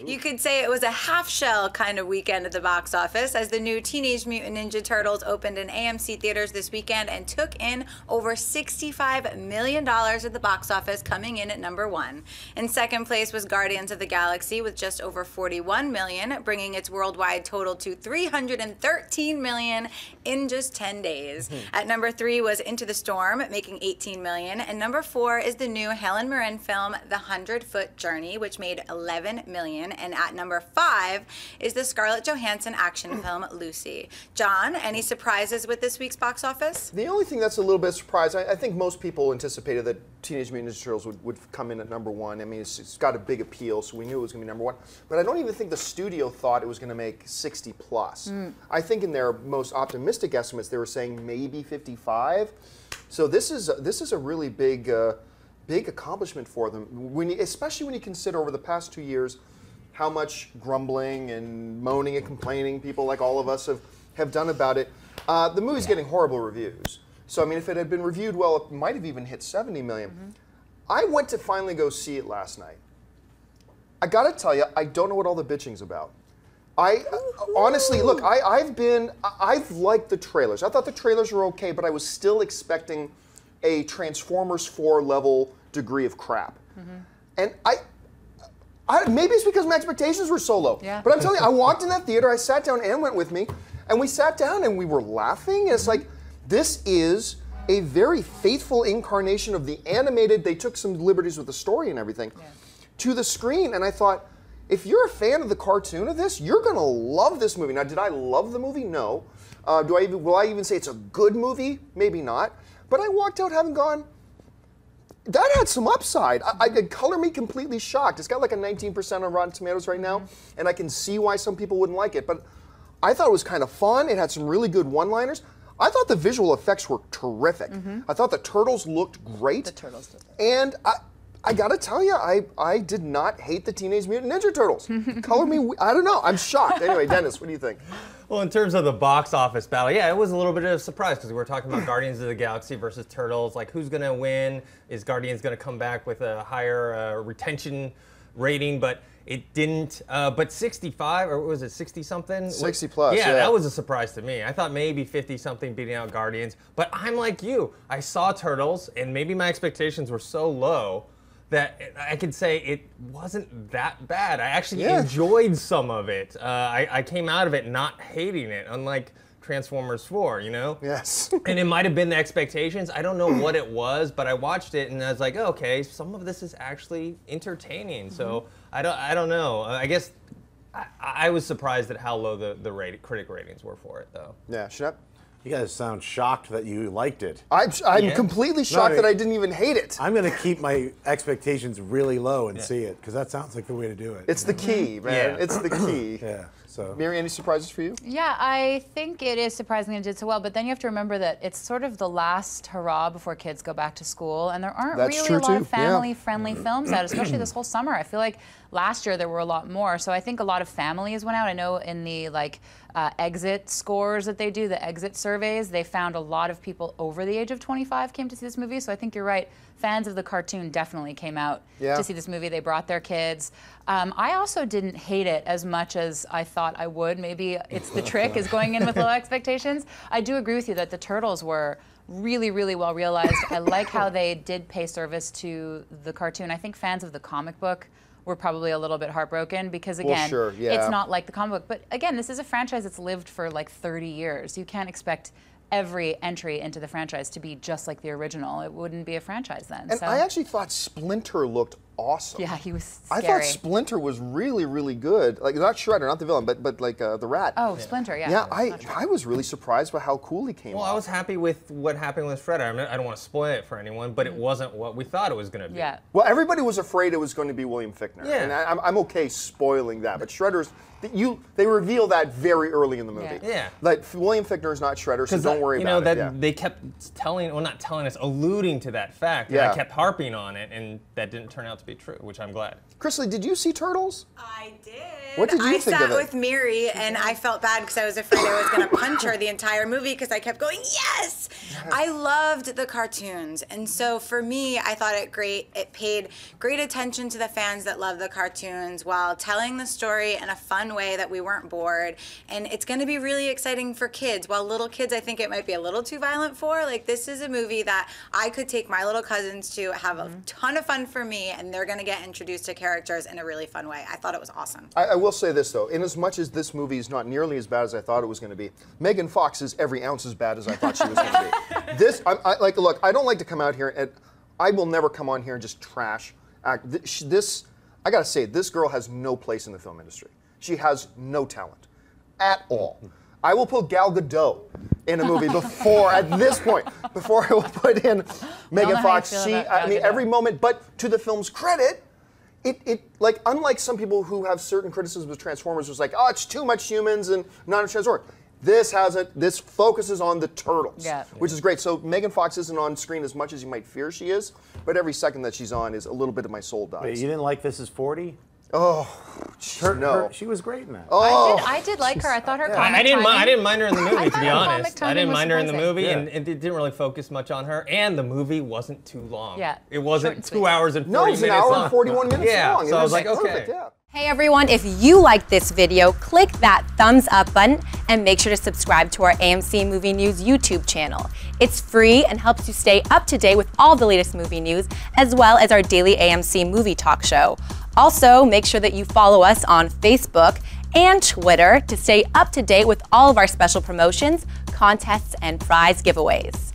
You could say it was a half-shell kind of weekend at the box office, as the new Teenage Mutant Ninja Turtles opened in AMC Theatres this weekend and took in over $65 million at the box office, coming in at #1. In second place was Guardians of the Galaxy with just over $41 million, bringing its worldwide total to $313 million in just 10 days. At #3 was Into the Storm, making $18 million, and #4 is the new Helen Mirren film, The 100-Foot Journey, which made $11 million. And at #5 is the Scarlett Johansson action film, Lucy. John, any surprises with this week's box office? The only thing that's a little bit surprised, I think most people anticipated that Teenage Mutant Ninja Turtles would come in at #1. I mean, it's got a big appeal, so we knew it was going to be #1. But I don't even think the studio thought it was going to make 60 plus. I think in their most optimistic estimates, they were saying maybe 55. So this is a really big accomplishment for them, especially when you consider over the past 2 years how much grumbling and moaning and complaining people like all of us have done about it. The movie's getting horrible reviews. So, I mean, if it had been reviewed well, it might have even hit 70 million. I went to finally go see it last night. I gotta tell you, I don't know what all the bitching's about. Honestly, look, I've liked the trailers. I thought the trailers were okay, but I was still expecting a Transformers 4 level degree of crap. And maybe it's because my expectations were so low. Yeah. But I'm telling you, I walked in that theater, I sat down, Anne went with me, and we sat down and we were laughing. It's like, this is a very faithful incarnation of the animated, they took some liberties with the story and everything, to the screen. And I thought, if you're a fan of the cartoon of this, you're gonna love this movie. Now, did I love the movie? No. Will I even say it's a good movie? Maybe not. But I walked out having gone, that had some upside. Color me completely shocked. It's got like a 19% on Rotten Tomatoes right now, and I can see why some people wouldn't like it. But I thought it was kind of fun. It had some really good one-liners. I thought the visual effects were terrific. I thought the turtles looked great. The turtles did. And I gotta tell you, I did not hate the Teenage Mutant Ninja Turtles. Color me, I don't know. I'm shocked. Anyway, Dennis, what do you think? Well, in terms of the box office battle, yeah, it was a little bit of a surprise because we were talking about Guardians of the Galaxy versus Turtles. Like, who's going to win? Is Guardians going to come back with a higher retention rating? But it didn't. But 65, or was it 60-something? 60 plus, yeah, that was a surprise to me. I thought maybe 50-something beating out Guardians. But I'm like you. I saw Turtles, and maybe my expectations were so low that I could say it wasn't that bad. I actually enjoyed some of it. I came out of it not hating it, unlike Transformers 4, you know? Yes. And it might have been the expectations. I don't know what it was, but I watched it and I was like, oh, okay, some of this is actually entertaining. So I don't know. I guess I was surprised at how low the critic ratings were for it, though. Yeah, Shep? You guys sound shocked that you liked it. I'm completely shocked that I didn't even hate it. I'm going to keep my expectations really low and see it, because that sounds like the way to do it. It's the key, man. It's the key. Yeah. So, Mary, any surprises for you? Yeah, I think it is surprising it did so well, but then you have to remember that it's sort of the last hurrah before kids go back to school, and there aren't really a lot of family-friendly films out, especially this whole summer. I feel like last year there were a lot more, so I think a lot of families went out. I know in the exit scores that they do, the exit surveys, they found a lot of people over the age of 25 came to see this movie, so I think you're right. Fans of the cartoon definitely came out to see this movie. They brought their kids. I also didn't hate it as much as I thought I would. Maybe it's the trick, is going in with low expectations. I do agree with you that the Turtles were really, really well realized. I like how they did pay service to the cartoon. I think fans of the comic book were probably a little bit heartbroken because, again, it's not like the comic book. But again, this is a franchise that's lived for like 30 years. You can't expect every entry into the franchise to be just like the original. It wouldn't be a franchise then. And I actually thought Splinter looked awesome. Yeah, he was scary. I thought Splinter was really, really good. Like, not Shredder, not the villain, but like the rat. Oh, Splinter, yeah. Yeah, I was really surprised by how cool he came off. I was happy with what happened with Shredder. I mean, I don't want to spoil it for anyone, but it wasn't what we thought it was going to be. Yeah. Well, everybody was afraid it was going to be William Fichtner. Yeah. And I'm okay spoiling that, but Shredder's, they reveal that very early in the movie. Yeah. Like, William Fichtner is not Shredder, so don't worry about it. They kept telling, well, not telling us, alluding to that fact, and I kept harping on it, and that didn't turn out to to be true, which I'm glad. Chrisley, did you see Turtles? I did. What did you think of it? I sat with Miri, and I felt bad because I was afraid I was going to punch her the entire movie because I kept going, yes! I loved the cartoons, and so for me, I thought it paid great attention to the fans that love the cartoons while telling the story in a fun way that we weren't bored, and it's going to be really exciting for kids. While little kids, I think it might be a little too violent for. Like, this is a movie that I could take my little cousins to have a ton of fun for me, and they're going to get introduced to characters in a really fun way. I thought it was awesome. I will say this, though. In as much as this movie is not nearly as bad as I thought it was going to be, Megan Fox is every ounce as bad as I thought she was going to be. This, look, I don't like to come out here, and I will never come on here and just trash act. I got to say, this girl has no place in the film industry. She has no talent at all. I will put Gal Gadot in a movie at this point, before I will put in Megan Fox. I mean, every moment, but to the film's credit, like, unlike some people who have certain criticisms of Transformers, it's like, oh, it's too much humans and not enough Transformers. This focuses on the turtles, which is great. So Megan Fox isn't on screen as much as you might fear she is, but every second that she's on is a little bit of my soul dies. Wait, you didn't like This Is 40? Oh, no. She was great in that. Oh, I did like her. I thought her comic I didn't mind her in the movie, to be honest. I I didn't mind her in the movie, Yeah. and it didn't really focus much on her. And the movie wasn't too long. Yeah. It wasn't Short and 2 hours and 40 no, minutes it's an hour long. and 41 minutes Yeah, long. so I was like, perfect, okay. yeah. Hey everyone, if you liked this video, click that thumbs up button and make sure to subscribe to our AMC Movie News YouTube channel. It's free and helps you stay up to date with all the latest movie news, as well as our daily AMC movie talk show. Also, make sure that you follow us on Facebook and Twitter to stay up to date with all of our special promotions, contests, and prize giveaways.